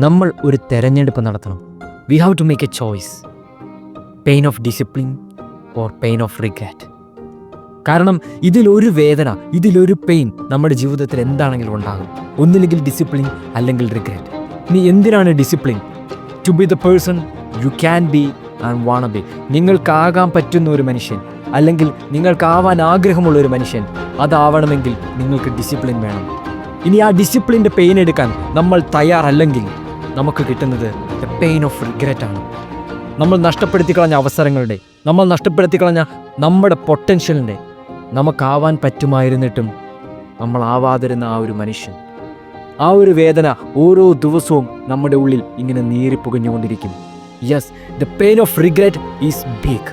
നമ്മൾ ഒരു തെരഞ്ഞെടുപ്പ് നടത്തണം. We have to make a choice, pain of discipline or pain of regret. കാരണം ഇതിലൊരു വേദന, ഇതിലൊരു പെയിൻ നമ്മുടെ ജീവിതത്തിൽ എന്താണെങ്കിലും ഉണ്ടാകും. ഒന്നില്ലെങ്കിൽ ഡിസിപ്ലിൻ, അല്ലെങ്കിൽ റിഗ്രെറ്റ്. നീ എന്തിനാണ് discipline? To be the person you can be and wanna be. നിങ്ങൾക്കാകാൻ പറ്റുന്ന ഒരു മനുഷ്യൻ, അല്ലെങ്കിൽ നിങ്ങൾക്കാവാൻ ആഗ്രഹമുള്ള ഒരു മനുഷ്യൻ, അതാവണമെങ്കിൽ നിങ്ങൾക്ക് ഡിസിപ്ലിൻ വേണം. ഇനി ആ ഡിസിപ്ലിൻ്റെ പെയിൻ എടുക്കാൻ നമ്മൾ തയ്യാറല്ലെങ്കിൽ നമുക്ക് കിട്ടുന്നത് ദ പെയിൻ ഓഫ് റിഗ്രെറ്റ് ആണ്. നമ്മൾ നഷ്ടപ്പെടുത്തി കളഞ്ഞ അവസരങ്ങളുടെ, നമ്മൾ നഷ്ടപ്പെടുത്തി കളഞ്ഞ നമ്മുടെ പൊട്ടൻഷ്യലിൻ്റെ, നമുക്കാവാൻ പറ്റുമായിരുന്നിട്ടും നമ്മൾ ആവാതിരുന്ന ആ ഒരു മനുഷ്യൻ, ആ ഒരു വേദന ഓരോ ദിവസവും നമ്മുടെ ഉള്ളിൽ ഇങ്ങനെ നീറിപ്പുകഞ്ഞുകൊണ്ടിരിക്കും. Yes, the pain of regret is big.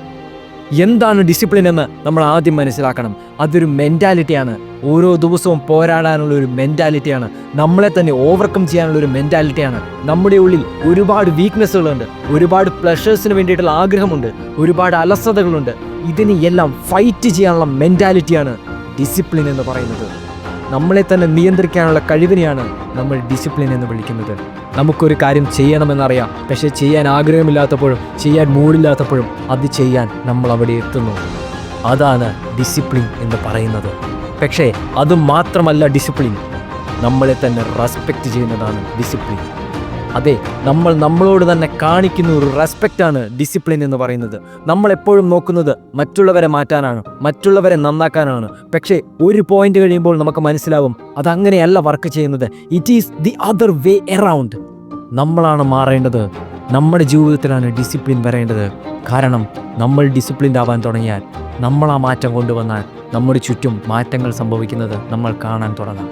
എന്താണ് ഡിസിപ്ലിൻ എന്ന് നമ്മൾ ആദ്യം മനസ്സിലാക്കണം. അതൊരു മെൻറ്റാലിറ്റിയാണ്. ഓരോ ദിവസവും പോരാടാനുള്ള ഒരു മെൻറ്റാലിറ്റിയാണ്. നമ്മളെ തന്നെ ഓവർകം ചെയ്യാനുള്ള ഒരു മെൻറ്റാലിറ്റിയാണ്. നമ്മുടെ ഉള്ളിൽ ഒരുപാട് വീക്ക്നെസ്സുകളുണ്ട്, ഒരുപാട് പ്ലഷേഴ്സിന് വേണ്ടിയിട്ടുള്ള ആഗ്രഹമുണ്ട്, ഒരുപാട് അലസതകളുണ്ട്. ഇതിനെ എല്ലാം ഫൈറ്റ് ചെയ്യാനുള്ള മെൻറ്റാലിറ്റിയാണ് ഡിസിപ്ലിൻ എന്ന് പറയുന്നത്. നമ്മളെ തന്നെ നിയന്ത്രിക്കാനുള്ള കഴിവിനെയാണ് നമ്മൾ ഡിസിപ്ലിൻ എന്ന് വിളിക്കുന്നത്. നമുക്കൊരു കാര്യം ചെയ്യണമെന്നറിയാം, പക്ഷേ ചെയ്യാൻ ആഗ്രഹമില്ലാത്തപ്പോഴും ചെയ്യാൻ മൂഡില്ലാത്തപ്പോഴും അത് ചെയ്യാൻ നമ്മൾ അവിടെ എത്തുന്നു. അതാണ് ഡിസിപ്ലിൻ എന്ന് പറയുന്നത്. പക്ഷേ അത് മാത്രമല്ല ഡിസിപ്ലിൻ, നമ്മളെ തന്നെ റെസ്പെക്റ്റ് ചെയ്യുന്നതാണ് ഡിസിപ്ലിൻ. അതെ, നമ്മൾ നമ്മളോട് തന്നെ കാണിക്കുന്ന ഒരു റെസ്പെക്റ്റാണ് ഡിസിപ്ലിൻ എന്ന് പറയുന്നത്. നമ്മളെപ്പോഴും നോക്കുന്നത് മറ്റുള്ളവരെ മാറ്റാനാണ്, മറ്റുള്ളവരെ നന്നാക്കാനാണ്. പക്ഷേ ഒരു പോയിന്റ് കഴിയുമ്പോൾ നമുക്ക് മനസ്സിലാവും അതങ്ങനെയല്ല വർക്ക് ചെയ്യുന്നത്. It is the other way around. നമ്മളാണ് മാറേണ്ടത്. നമ്മുടെ ജീവിതത്തിലാണ് ഡിസിപ്ലിൻ വരേണ്ടത്. കാരണം നമ്മൾ ഡിസിപ്ലിൻഡ് ആവാൻ തുടങ്ങിയാൽ, നമ്മൾ ആ മാറ്റം കൊണ്ടുവന്നാൽ നമ്മുടെ ചുറ്റും മാറ്റങ്ങൾ സംഭവിക്കുന്നത് നമ്മൾ കാണാൻ തുടങ്ങാം.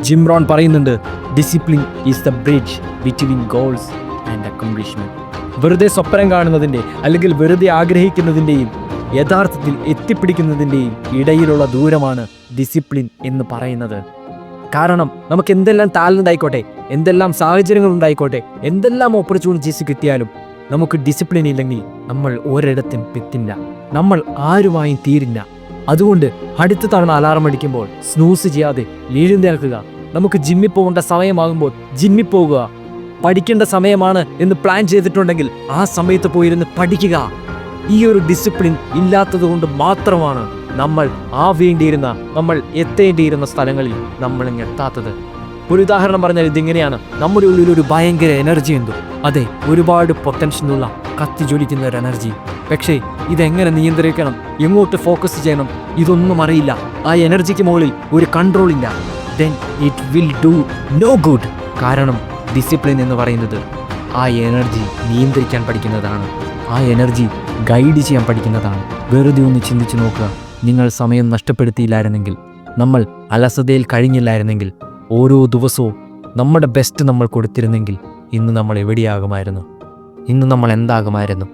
ജിം റോൺ പറയുന്നുണ്ട്, discipline is the bridge between goals and accomplishment. വെറുതെ സ്വപ്നം കാണുന്നതിൻ്റെ, അല്ലെങ്കിൽ വെറുതെ ആഗ്രഹിക്കുന്നതിൻ്റെയും യഥാർത്ഥത്തിൽ എത്തിപ്പിടിക്കുന്നതിൻ്റെയും ഇടയിലുള്ള ദൂരമാണ് ഡിസിപ്ലിൻ എന്ന് പറയുന്നത്. കാരണം നമുക്ക് എന്തെല്ലാം ടാലൻ്റ് ആയിക്കോട്ടെ, എന്തെല്ലാം സാഹചര്യങ്ങൾ ഉണ്ടായിക്കോട്ടെ, എന്തെല്ലാം ഓപ്പർച്യൂണിറ്റീസ് കിട്ടിയാലും നമുക്ക് ഡിസിപ്ലിൻ ഇല്ലെങ്കിൽ നമ്മൾ ഒരിടത്തും എത്തില്ല, നമ്മൾ ആരുമായും തീരില്ല. അതുകൊണ്ട് അടുത്ത തവണ അലാറം അടിക്കുമ്പോൾ സ്നൂസ് ചെയ്യാതെ എഴുന്നേൽക്കുക. നമുക്ക് ജിമ്മിൽ പോകേണ്ട സമയമാകുമ്പോൾ ജിമ്മിൽ പോകുക. പഠിക്കേണ്ട സമയമാണ് എന്ന് പ്ലാൻ ചെയ്തിട്ടുണ്ടെങ്കിൽ ആ സമയത്ത് പോയിരുന്ന് പഠിക്കുക. ഈ ഒരു ഡിസിപ്ലിൻ ഇല്ലാത്തത് കൊണ്ട് മാത്രമാണ് നമ്മൾ ആവേണ്ടിയിരുന്ന, നമ്മൾ എത്തേണ്ടിയിരുന്ന സ്ഥലങ്ങളിൽ നമ്മളിങ്ങ് എത്താത്തത്. ഒരു ഉദാഹരണം പറഞ്ഞാൽ ഇതിങ്ങനെയാണ്. നമ്മുടെ ഉള്ളിൽ ഒരു ഭയങ്കര എനർജി ഉണ്ട്. അതെ, ഒരുപാട് പൊട്ടൻഷ്യലുള്ള കത്തി ജ്വലിക്കുന്ന ഒരു എനർജി. പക്ഷേ ഇതെങ്ങനെ നിയന്ത്രിക്കണം, എങ്ങോട്ട് ഫോക്കസ് ചെയ്യണം, ഇതൊന്നും അറിയില്ല. ആ എനർജിക്ക് മുകളിൽ ഒരു കൺട്രോൾ ഇല്ല. Then it will do no good. കാരണം ഡിസിപ്ലിൻ എന്ന് പറയുന്നത് ആ എനർജി നിയന്ത്രിക്കാൻ പഠിക്കുന്നതാണ്, ആ എനർജി ഗൈഡ് ചെയ്യാൻ പഠിക്കുന്നതാണ്. വെറുതെ ഒന്ന് ചിന്തിച്ച് നോക്കുക. നിങ്ങൾ സമയം നഷ്ടപ്പെടുത്തിയില്ലായിരുന്നെങ്കിൽ, നമ്മൾ അലസതയിൽ കഴിഞ്ഞില്ലായിരുന്നെങ്കിൽ, ഓരോ ദിവസവും നമ്മുടെ ബെസ്റ്റ് നമ്മൾ കൊടുത്തിരുന്നെങ്കിൽ, ഇന്ന് നമ്മൾ എവിടെയാകുമായിരുന്നു? ഇന്ന് നമ്മൾ എന്താകുമായിരുന്നു?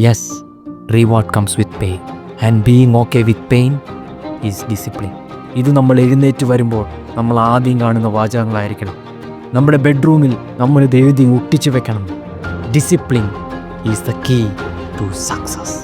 Yes, reward comes with pain and being okay with pain is discipline. ഇത് നമ്മൾ എഴുന്നേറ്റ് വരുമ്പോൾ നമ്മൾ ആദ്യം കാണുന്ന വാചകങ്ങളായിരിക്കണം. നമ്മുടെ ബെഡ്റൂമിൽ നമ്മൾ ഇത് എഴുതി ഒട്ടിച്ചു വെക്കണം. Discipline is the key to success.